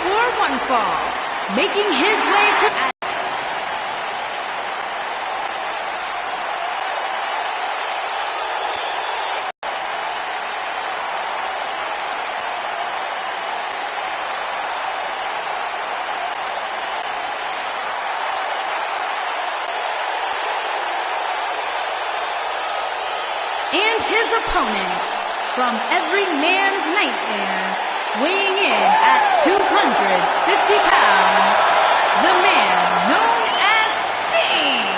for one fall, making his way to... And his opponent, from every man's nightmare, weighing in at 250 pounds, the man known as Sting.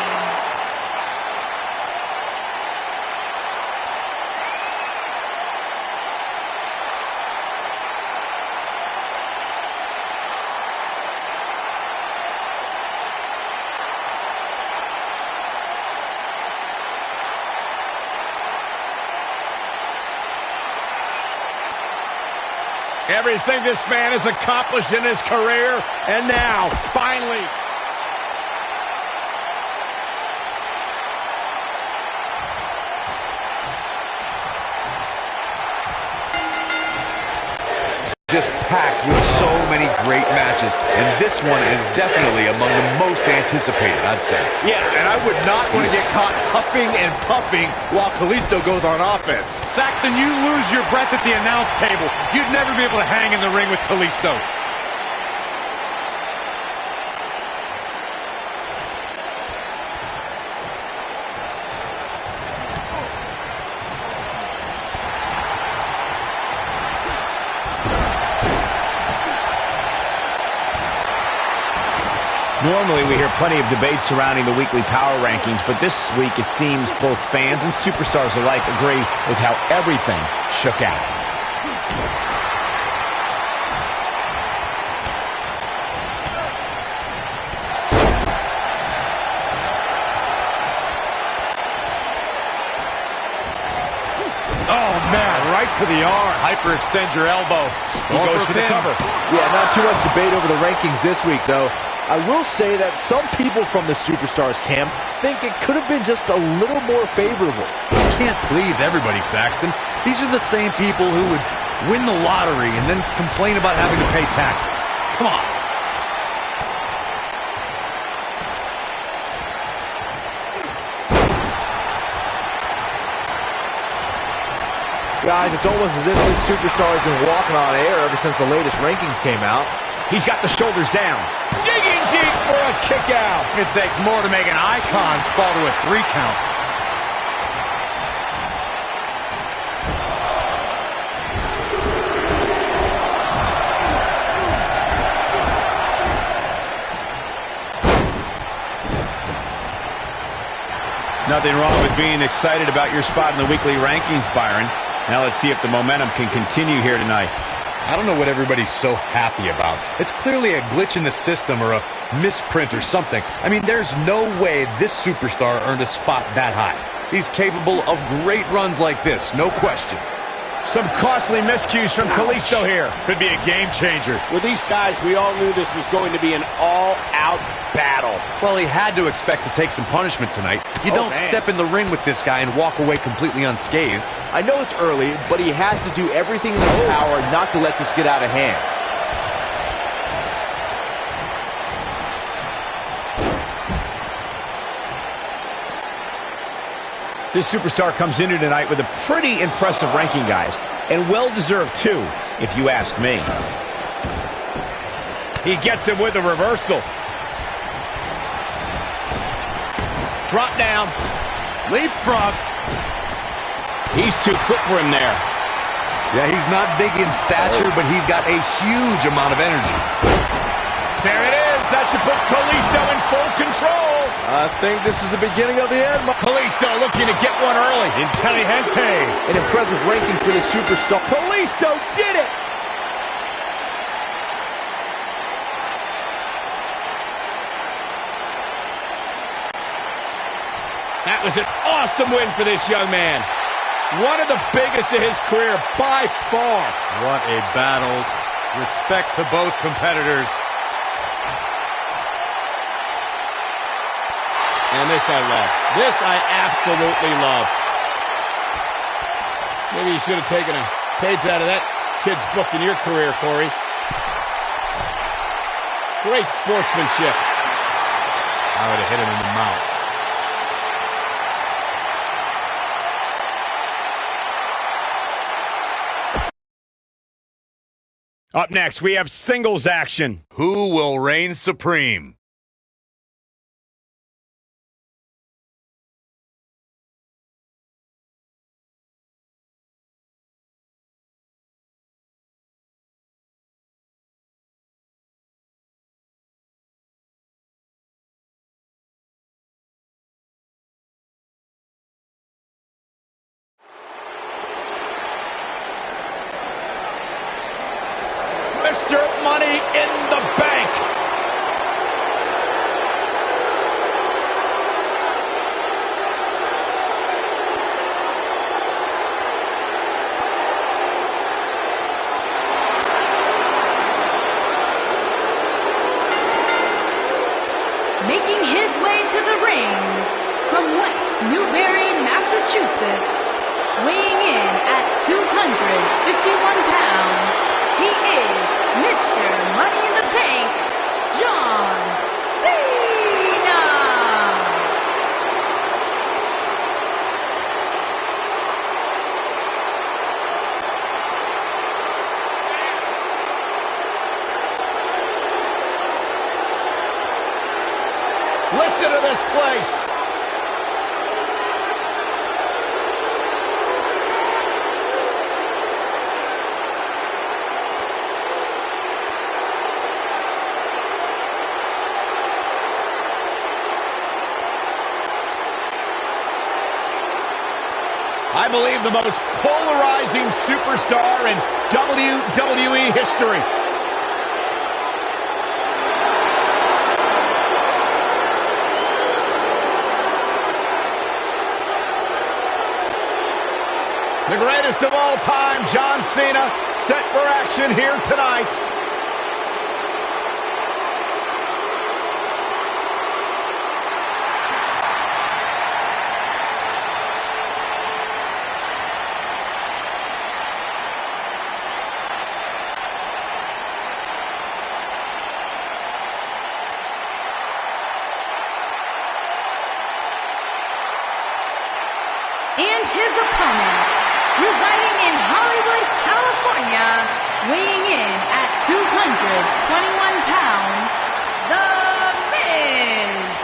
Everything this man has accomplished in his career, and now, finally... Just packed with so many great matches, and this one is definitely among the most anticipated, I'd say. Yeah, and I would not want to get caught huffing and puffing while Kalisto goes on offense. Saxton, you lose your breath at the announce table. You'd never be able to hang in the ring with Kalisto. Normally, we hear plenty of debate surrounding the weekly power rankings, but this week it seems both fans and superstars alike agree with how everything shook out. Oh, man, right to the arm. Hyperextend your elbow. He goes for the cover. Yeah, not too much debate over the rankings this week, though. I will say that some people from the Superstars camp think it could have been just a little more favorable. You can't please everybody, Saxton. These are the same people who would win the lottery and then complain about having to pay taxes. Come on. Guys, it's almost as if this Superstar has been walking on air ever since the latest rankings came out. He's got the shoulders down. Digging deep for a kick out. It takes more to make an icon fall to a 3 count. Nothing wrong with being excited about your spot in the weekly rankings, Byron. Now let's see if the momentum can continue here tonight. I don't know what everybody's so happy about. It's clearly a glitch in the system or a misprint or something. I mean, there's no way this superstar earned a spot that high. He's capable of great runs like this, no question. Some costly miscues from Kalisto here. Could be a game changer. With these guys, we all knew this was going to be an all-out battle. Well, he had to expect to take some punishment tonight. You don't step in the ring with this guy and walk away completely unscathed. I know it's early, but he has to do everything in his power not to let this get out of hand. This superstar comes into tonight with a pretty impressive ranking, guys, and well-deserved too, if you ask me. He gets him with a reversal. Drop down. Leapfrog. He's too quick for him there. Yeah, he's not big in stature, but he's got a huge amount of energy. There it is. That should put Kalisto in full control. I think this is the beginning of the end. Kalisto looking to get one early. Inteligente. An impressive ranking for the superstar. Kalisto did it. That was an awesome win for this young man. One of the biggest of his career by far. What a battle. Respect to both competitors. And this I love. This I absolutely love. Maybe you should have taken a page out of that kid's book in your career, Corey. Great sportsmanship. I would have hit him in the mouth. Up next, we have singles action. Who will reign supreme? Mr. Money in the Bank. Making his way to the ring from West Newbury, Massachusetts, weighing in at 251 pounds, he is Mr. Money in the Bank, John Cena! Listen to this place. I believe the most polarizing superstar in WWE history. The greatest of all time, John Cena, set for action here tonight. And his opponent, residing in Hollywood, California, weighing in at 221 pounds, The Miz.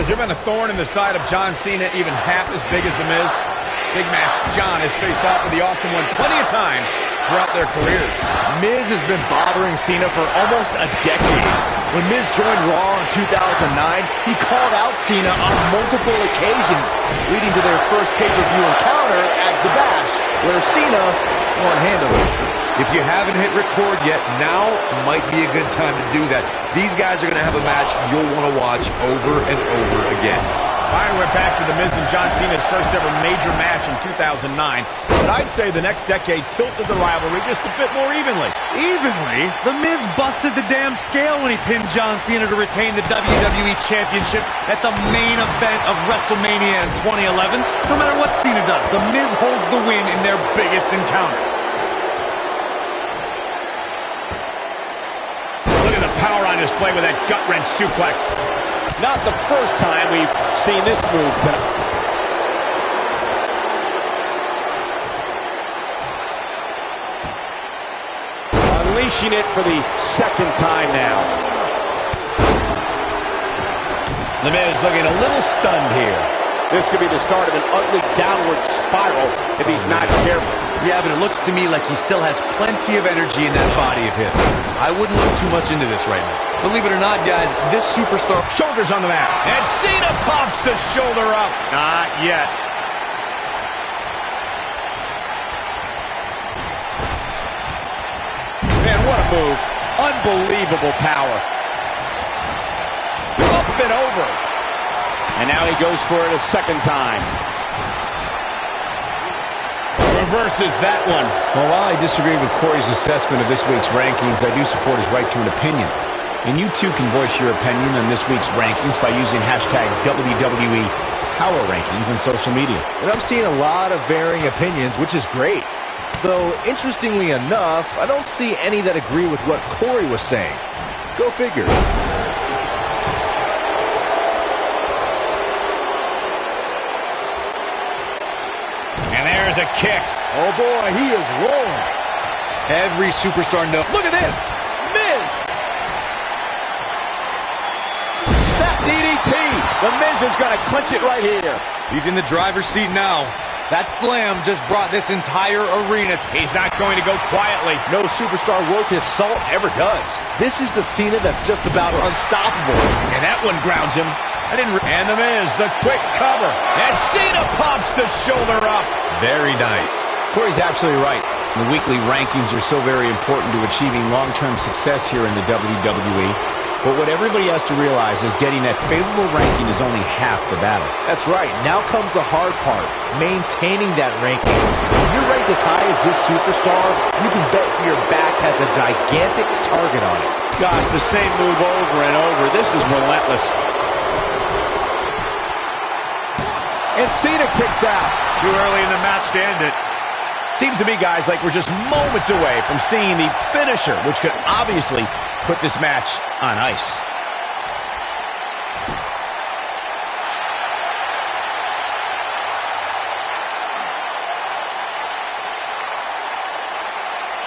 Has there been a thorn in the side of John Cena even half as big as The Miz? Big match. John has faced off with the Awesome One plenty of times throughout their careers. Miz has been bothering Cena for almost a decade. When Miz joined Raw in 2009, he called out Cena on multiple occasions, leading to their first pay-per-view encounter at The Bash, where Cena one-handed him. If you haven't hit record yet, now might be a good time to do that. These guys are going to have a match you'll want to watch over and over again. Byron went back to The Miz and John Cena's first ever major match in 2009, but I'd say the next decade tilted the rivalry just a bit more evenly. Evenly? The Miz busted the damn scale when he pinned John Cena to retain the WWE Championship at the main event of WrestleMania in 2011. No matter what Cena does, The Miz holds the win in their biggest encounter. Look at the power on display with that gut-wrench suplex. Not the first time we've seen this move tonight. Unleashing it for the second time now. The Miz looking a little stunned here. This could be the start of an ugly downward spiral if he's not careful. Yeah, but it looks to me like he still has plenty of energy in that body of his. I wouldn't look too much into this right now. Believe it or not, guys, this superstar... Shoulders on the mat. And Cena pops the shoulder up. Not yet. Man, what a move. Unbelievable power. Up and over. And now he goes for it a second time. reverses that one. Well, while I disagree with Corey's assessment of this week's rankings, I do support his right to an opinion. And you too can voice your opinion on this week's rankings by using hashtag WWE Power Rankings on social media. And I'm seeing a lot of varying opinions, which is great. Though, interestingly enough, I don't see any that agree with what Corey was saying. Go figure. And there's a kick. Oh boy, he is rolling. Every superstar knows. Look at this. Miz. Snap DDT. The Miz is going to clinch it right here. He's in the driver's seat now. That slam just brought this entire arena. He's not going to go quietly. No superstar worth his salt ever does. This is the Cena that's just about unstoppable. And that one grounds him. And the Miz, the quick cover. And Cena pops the shoulder up. Very nice. Corey's absolutely right. The weekly rankings are so very important to achieving long-term success here in the WWE. But what everybody has to realize is getting that favorable ranking is only half the battle. That's right. Now comes the hard part, maintaining that ranking. When you're ranked as high as this superstar, you can bet your back has a gigantic target on it. Gosh, the same move over and over. This is relentless. And Cena kicks out. Too early in the match to end it. Seems to me, guys, like we're just moments away from seeing the finisher, which could obviously put this match on ice.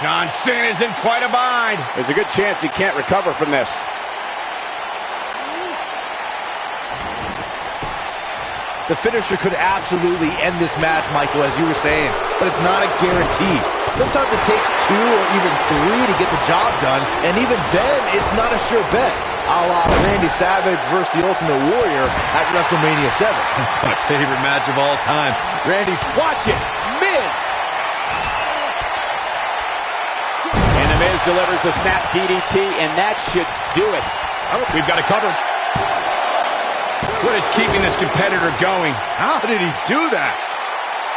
John Cena's in quite a bind. There's a good chance he can't recover from this. The finisher could absolutely end this match, Michael, as you were saying, but it's not a guarantee. Sometimes it takes 2 or even 3 to get the job done, and even then, it's not a sure bet. A la Randy Savage versus the Ultimate Warrior at WrestleMania 7. That's my favorite match of all time. Randy's... Watch it. Miz. And the Miz delivers the snap DDT, and that should do it. We've got to cover. What is keeping this competitor going? How did he do that?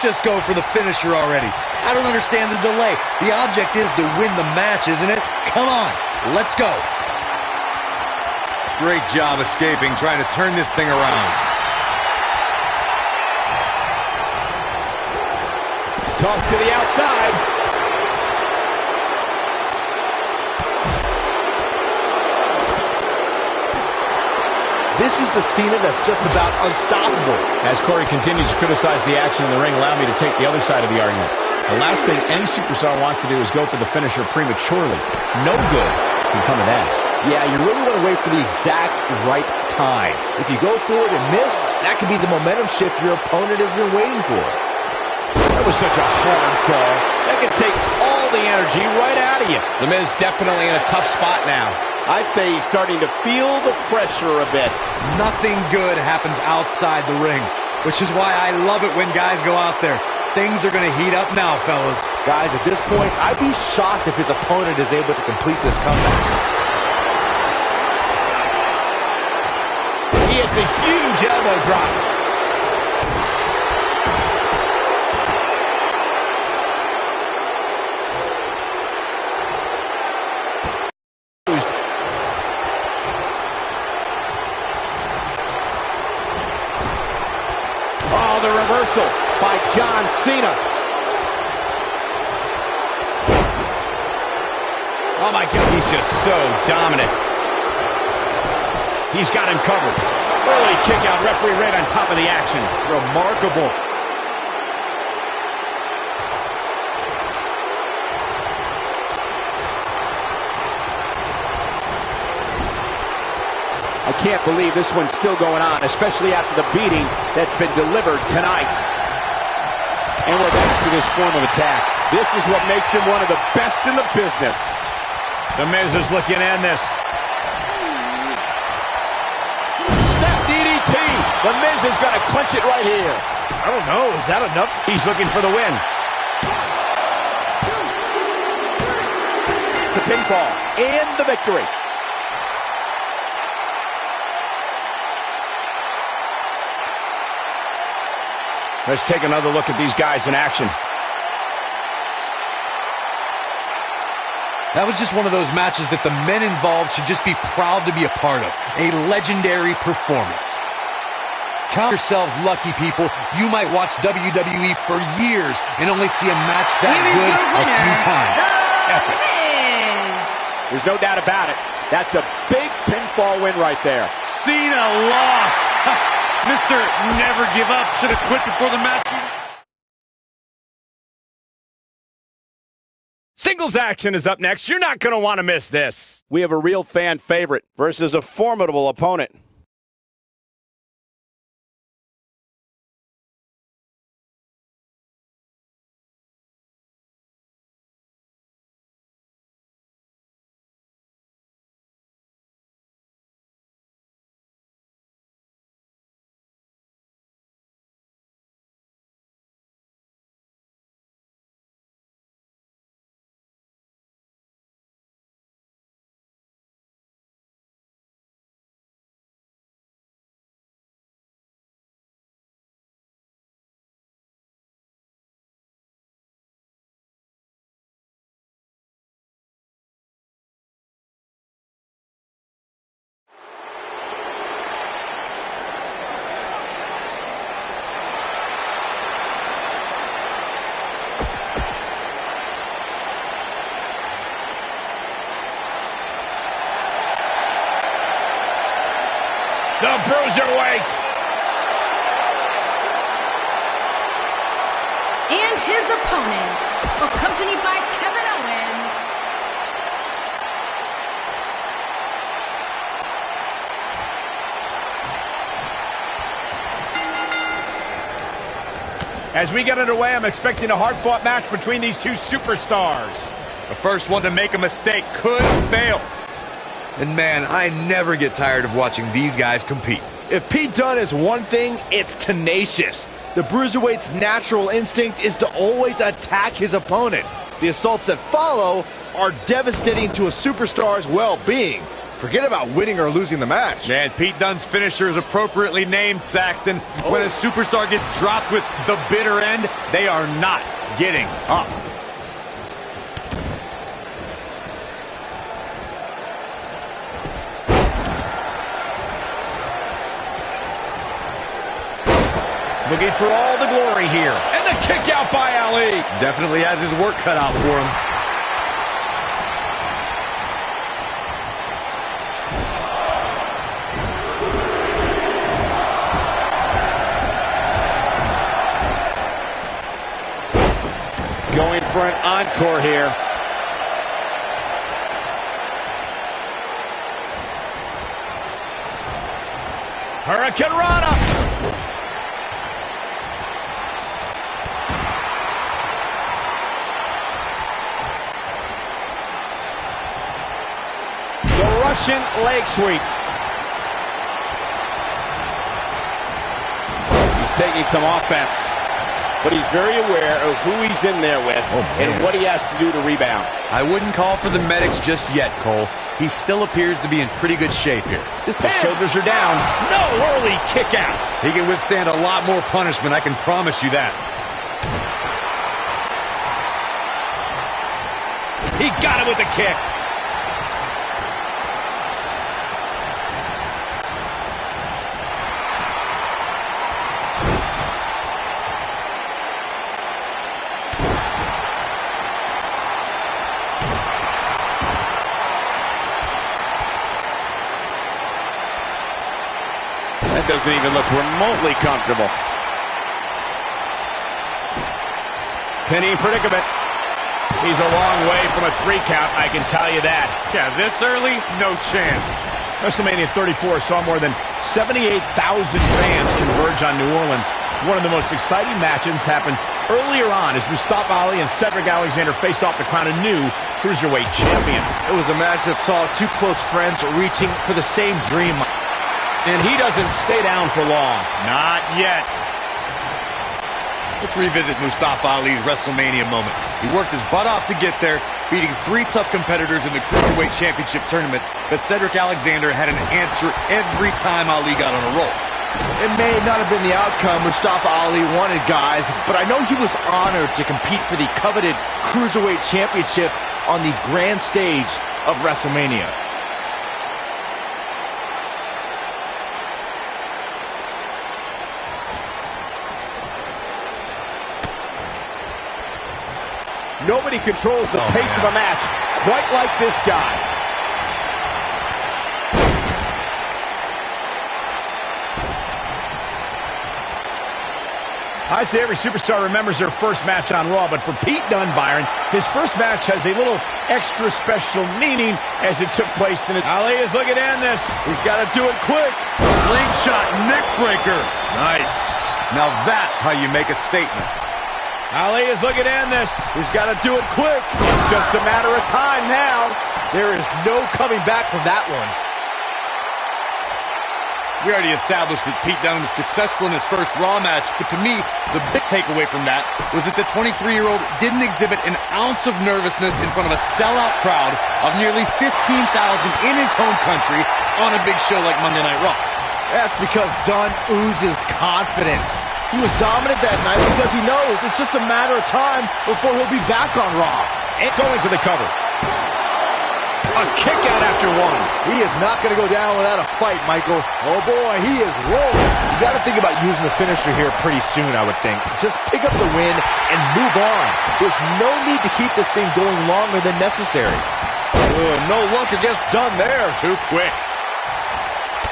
Just go for the finisher already. I don't understand the delay. The object is to win the match, isn't it? Come on, let's go. Great job escaping, trying to turn this thing around. Toss to the outside. This is the Cena that's just about unstoppable. As Corey continues to criticize the action in the ring, allow me to take the other side of the argument. The last thing any superstar wants to do is go for the finisher prematurely. No good can come of that. Yeah, you really want to wait for the exact right time. If you go for it and miss, that could be the momentum shift your opponent has been waiting for. That was such a hard fall. That could take all the energy right out of you. The Miz definitely in a tough spot now. I'd say he's starting to feel the pressure a bit. Nothing good happens outside the ring, which is why I love it when guys go out there. Things are going to heat up now, fellas. Guys, at this point, I'd be shocked if his opponent is able to complete this comeback. He hits a huge elbow drop. Oh, the reversal by John Cena. Oh my God, he's just so dominant. He's got him covered. Early kick out, referee right on top of the action. Remarkable. I can't believe this one's still going on, especially after the beating that's been delivered tonight. And we're back to this form of attack. This is what makes him one of the best in the business. The Miz is looking to end this. Snap DDT. The Miz is going to clinch it right here. I don't know. Is that enough? He's looking for the win. The pinfall and the victory. Let's take another look at these guys in action. That was just one of those matches that the men involved should just be proud to be a part of. A legendary performance. Count yourselves lucky, people. You might watch WWE for years and only see a match that good a few times. Epic. There's no doubt about it. That's a big pinfall win right there. Cena lost. Mr. Never Give Up should have quit before the match. Singles action is up next. You're not going to want to miss this. We have a real fan favorite versus a formidable opponent. The Bruiserweight. And his opponent, accompanied by Kevin Owens. As we get underway, I'm expecting a hard-fought match between these two superstars. The first one to make a mistake could fail. And man, I never get tired of watching these guys compete. If Pete Dunne is one thing, it's tenacious. The Bruiserweight's natural instinct is to always attack his opponent. The assaults that follow are devastating to a superstar's well-being. Forget about winning or losing the match. And Pete Dunne's finisher is appropriately named, Saxton. When a superstar gets dropped with the bitter end, they are not getting up. Looking for all the glory here. And the kick out by Ali. Definitely has his work cut out for him. Going for an encore here. Hurricane Rana. Russian leg sweep. He's taking some offense, but he's very aware of who he's in there with and what he has to do to rebound. I wouldn't call for the medics just yet, Cole. He still appears to be in pretty good shape here. The shoulders are down. No early kick out. He can withstand a lot more punishment, I can promise you that. He got it with a kick. That doesn't even look remotely comfortable. Pinning predicament. He's a long way from a 3 count, I can tell you that. Yeah, this early, no chance. WrestleMania 34 saw more than 78,000 fans converge on New Orleans. One of the most exciting matches happened earlier on as Mustafa Ali and Cedric Alexander faced off to crown a new Cruiserweight champion. It was a match that saw two close friends reaching for the same dream. And he doesn't stay down for long. Not yet. Let's revisit Mustafa Ali's WrestleMania moment. He worked his butt off to get there, beating 3 tough competitors in the Cruiserweight Championship tournament, but Cedric Alexander had an answer every time Ali got on a roll. It may not have been the outcome Mustafa Ali wanted, guys, but I know he was honored to compete for the coveted Cruiserweight Championship on the grand stage of WrestleMania. Nobody controls the pace of a match quite like this guy. I'd say every superstar remembers their first match on Raw, but for Pete Dunne, Byron, his first match has a little extra special meaning as it took place in it. Ali is looking to end this. He's got to do it quick. Slingshot neck breaker. Nice. Now that's how you make a statement. Ali is looking to end this. He's got to do it quick. It's just a matter of time now. There is no coming back from that one. We already established that Pete Dunne was successful in his first Raw match, but to me, the big takeaway from that was that the 23-year-old didn't exhibit an ounce of nervousness in front of a sellout crowd of nearly 15,000 in his home country on a big show like Monday Night Raw. That's because Dunne oozes confidence. He was dominant that night because he knows it's just a matter of time before he'll be back on Raw. And going for the cover. A kick out after one. He is not going to go down without a fight, Michael. Oh boy, he is rolling. You got to think about using the finisher here pretty soon, I would think. Just pick up the win and move on. There's no need to keep this thing going longer than necessary. No luck against Dunne there. Too quick.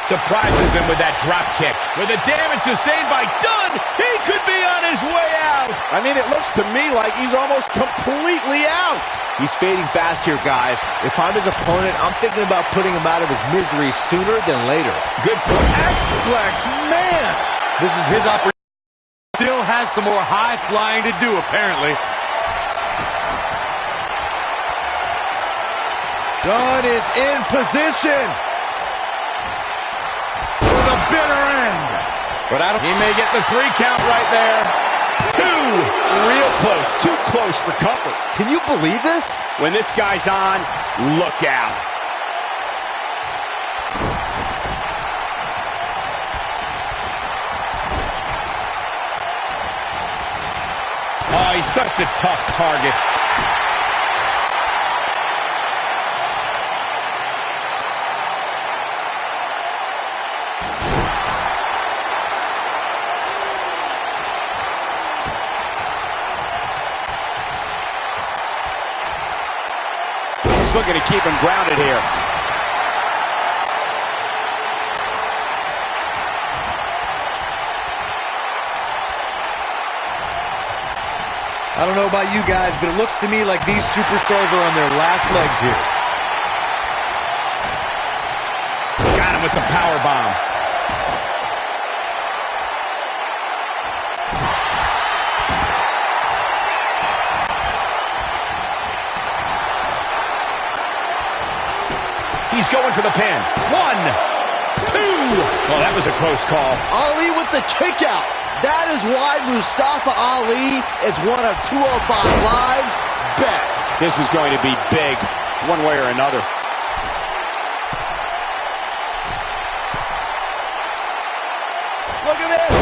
Surprises him with that drop kick. With the damage sustained by Dunne, he could be on his way out. I mean, it looks to me like he's almost completely out. He's fading fast here, guys. If I'm his opponent, I'm thinking about putting him out of his misery sooner than later. Good point. X-Flex, man! This is his opportunity. Still has some more high flying to do, apparently. Dunne is in position. The bitter end. But he may get the 3 count right there. 2. Real close. Too close for comfort. Can you believe this? When this guy's on, look out. Oh, he's such a tough target. He's looking to keep him grounded here. I don't know about you guys, but it looks to me like these superstars are on their last legs here. Got him with the power bomb. He's going for the pin. 1, 2. Well, that was a close call. Ali with the kick out. That is why Mustafa Ali is one of 205 Live's best. This is going to be big, one way or another. Look at this.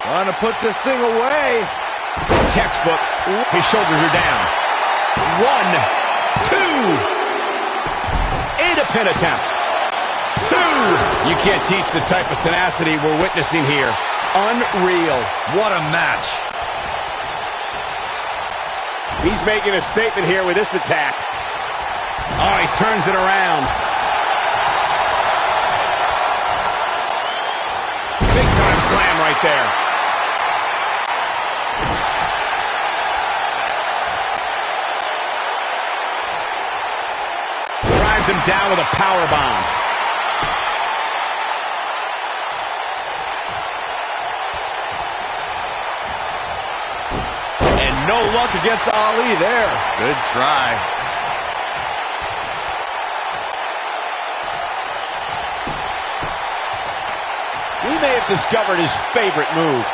Trying to put this thing away. Textbook. His shoulders are down. 1, 2. And a pin attempt. 2. You can't teach the type of tenacity we're witnessing here. Unreal. What a match. He's making a statement here with this attack. Oh, he turns it around. Big time slam right there. Drives him down with a power bomb. No luck against Ali there. Good try. We may have discovered his favorite move.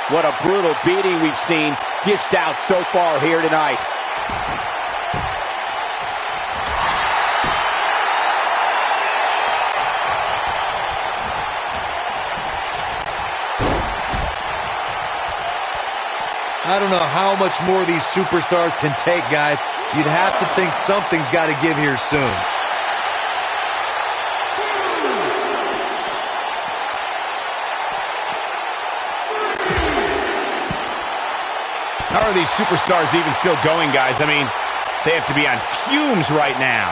What a brutal beating we've seen dished out so far here tonight. I don't know how much more these superstars can take, guys. You'd have to think something's got to give here soon. How are these superstars even still going, guys? I mean, they have to be on fumes right now.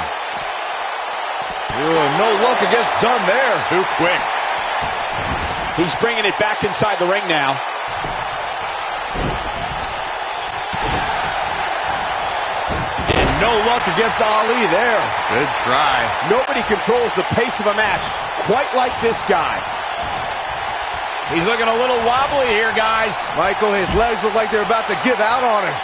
No luck against Dunn there. Too quick. He's bringing it back inside the ring now. And no luck against Ali there. Good try. Nobody controls the pace of a match quite like this guy. He's looking a little wobbly here, guys. Michael, his legs look like they're about to give out on him.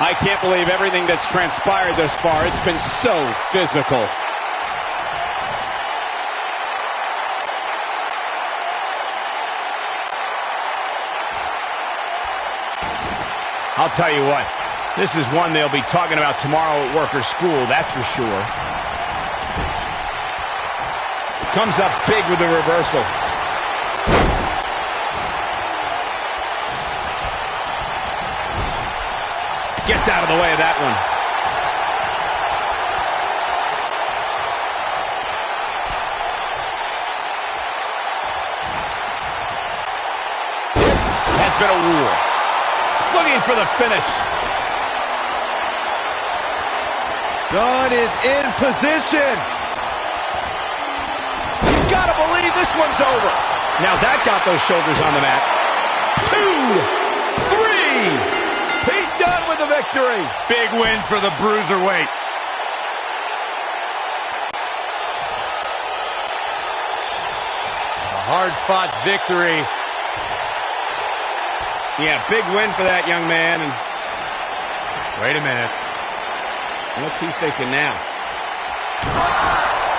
I can't believe everything that's transpired thus far. It's been so physical. I'll tell you what, this is one they'll be talking about tomorrow at work or school, that's for sure. Comes up big with the reversal. Gets out of the way of that one. This has been a war. Looking for the finish. Dunn is in position. You gotta believe this one's over. Now that got those shoulders on the mat. 2, 3. Pete Dunne with the victory. Big win for the Bruiserweight. A hard-fought victory. Yeah, big win for that young man. And Wait a minute. what's he thinking now?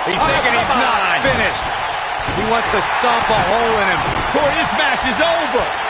He's thinking he's not finished. He wants to stomp a hole in him. Corey, this match is over.